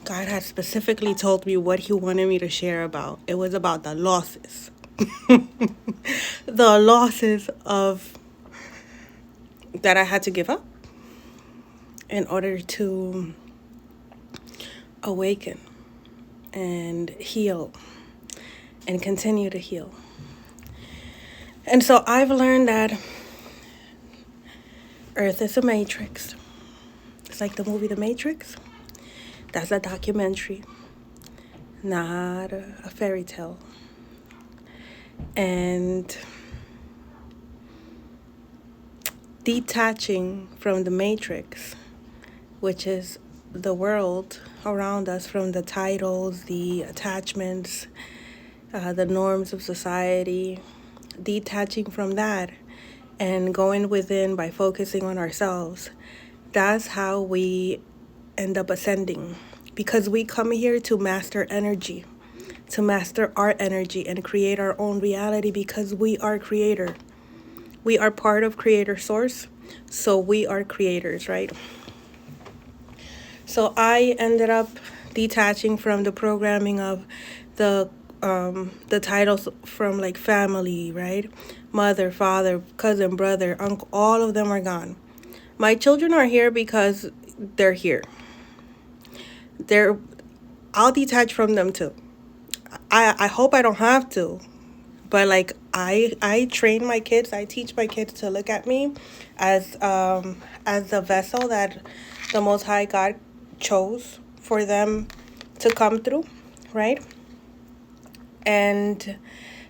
God had specifically told me what He wanted me to share about. It was about the losses. The losses of that I had to give up in order to awaken and heal and continue to heal. And so I've learned that Earth is a matrix. It's like the movie The Matrix. That's a documentary, not a fairy tale. And detaching from the matrix, which is the world around us, from the titles, the attachments, the norms of society, detaching from that and going within by focusing on ourselves, that's how we end up ascending. Because we come here to master energy, to master our energy and create our own reality, because we are creator. We are part of Creator Source, so we are creators, right? So I ended up detaching from the programming of the titles from like family, right? Mother, father, cousin, brother, uncle, all of them are gone. My children are here because they're here. I'll detach from them too. I hope I don't have to, but like I train my kids, I teach my kids to look at me as the vessel that the Most High God chose for them to come through, right? And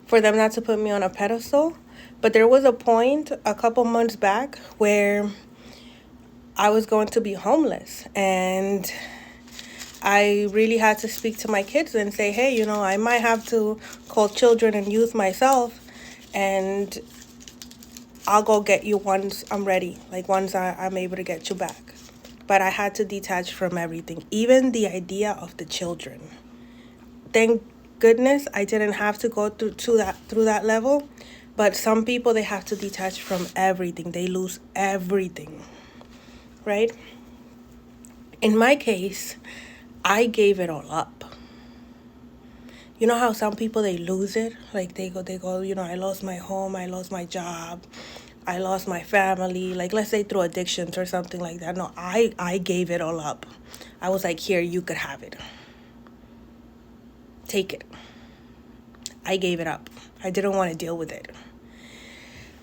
for them not to put me on a pedestal. But there was a point a couple months back where I was going to be homeless, and I really had to speak to my kids and say, hey, I might have to call children and youth myself, and I'll go get you once I'm ready, like once I'm able to get you back. But I had to detach from everything, even the idea of the children. Thank goodness I didn't have to go through that level. But some people, they have to detach from everything. They lose everything, right? In my case, I gave it all up. You know how some people, they lose it? Like they go, I lost my home, I lost my job, I lost my family. Like let's say through addictions or something like that. No, I gave it all up. I was like, here, you could have it. Take it. I gave it up. I didn't want to deal with it.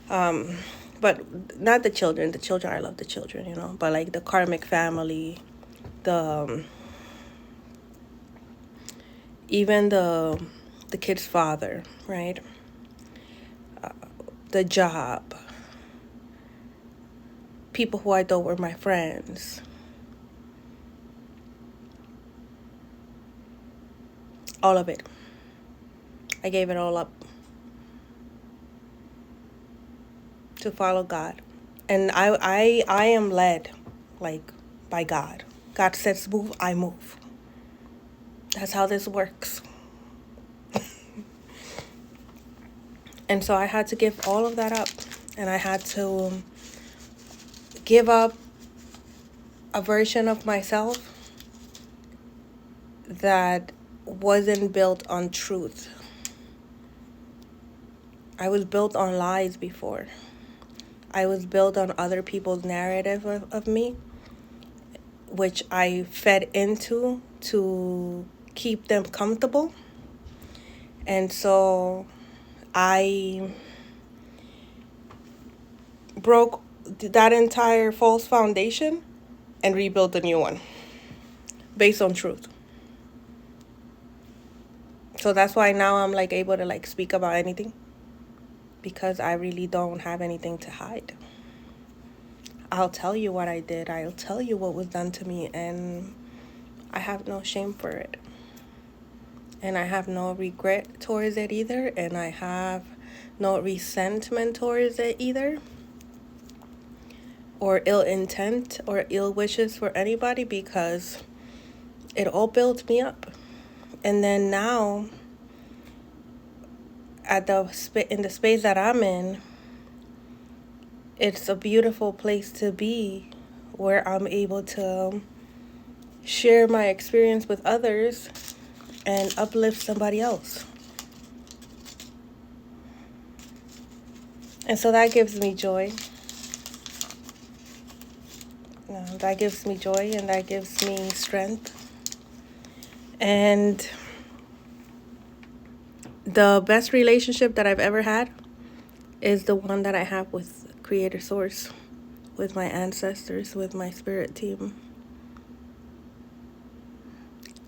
But not the children. The children, I love the children, But like the karmic family, the even the kid's father, right? The job, people who I thought were my friends, all of it. I gave it all up to follow God, and I am led, like, by God. God says move, I move. That's how this works. And so I had to give all of that up, and I had to give up a version of myself that wasn't built on truth. I was built on lies before. I was built on other people's narrative of me, which I fed into to keep them comfortable. And so I broke that entire false foundation and rebuilt a new one based on truth. So that's why now I'm like able to like speak about anything, because I really don't have anything to hide. I'll tell you what I did. I'll tell you what was done to me, and I have no shame for it. And I have no regret towards it either, and I have no resentment towards it either, or ill intent or ill wishes for anybody, because it all built me up. And then now, in the space that I'm in, it's a beautiful place to be, where I'm able to share my experience with others and uplift somebody else. And so that gives me joy. That gives me joy, and that gives me strength. And the best relationship that I've ever had is the one that I have with Creator Source, with my ancestors, with my spirit team.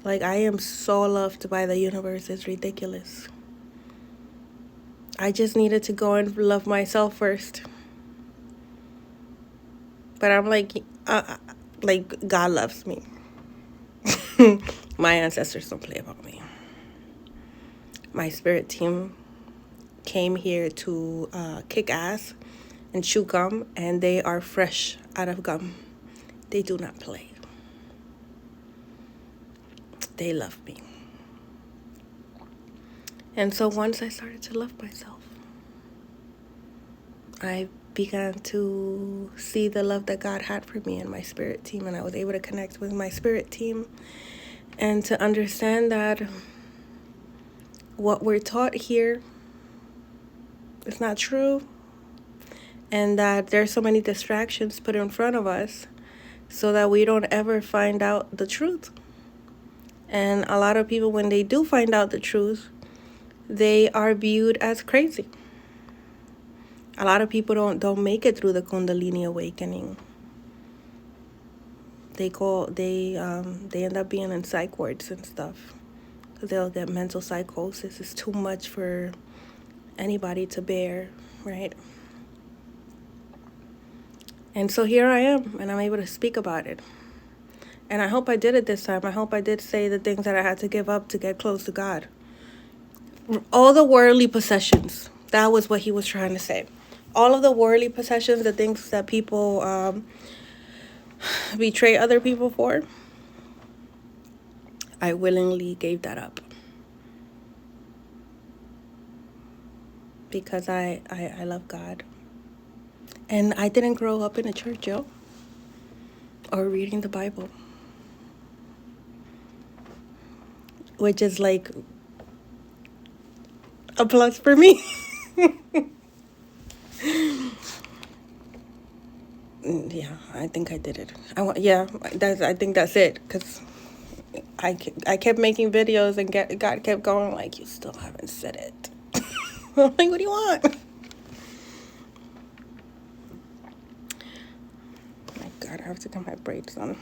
Like, I am so loved by the universe. It's ridiculous. I just needed to go and love myself first. But I'm like God loves me. My ancestors don't play about me. My spirit team came here to kick ass and chew gum, and they are fresh out of gum. They do not play. They love me. And so once I started to love myself, I began to see the love that God had for me and my spirit team, and I was able to connect with my spirit team and to understand that what we're taught here is not true, and that there's so many distractions put in front of us so that we don't ever find out the truth. And a lot of people, when they do find out the truth, they are viewed as crazy. A lot of people don't make it through the Kundalini awakening. They end up being in psych wards and stuff because they'll get mental psychosis. It's too much for anybody to bear, right? And so here I am, and I'm able to speak about it. And I hope I did it this time. I hope I did say the things that I had to give up to get close to God. All the worldly possessions, that was what he was trying to say. All of the worldly possessions, the things that people betray other people for, I willingly gave that up. Because I love God. And I didn't grow up in a church, or reading the Bible. Which is like a plus for me. Yeah, I think I did it. I think that's it. Because I kept making videos, and God kept going like, you still haven't said it. I'm like, what do you want? My God, I have to get my braids on.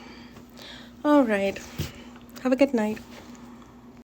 All right. Have a good night.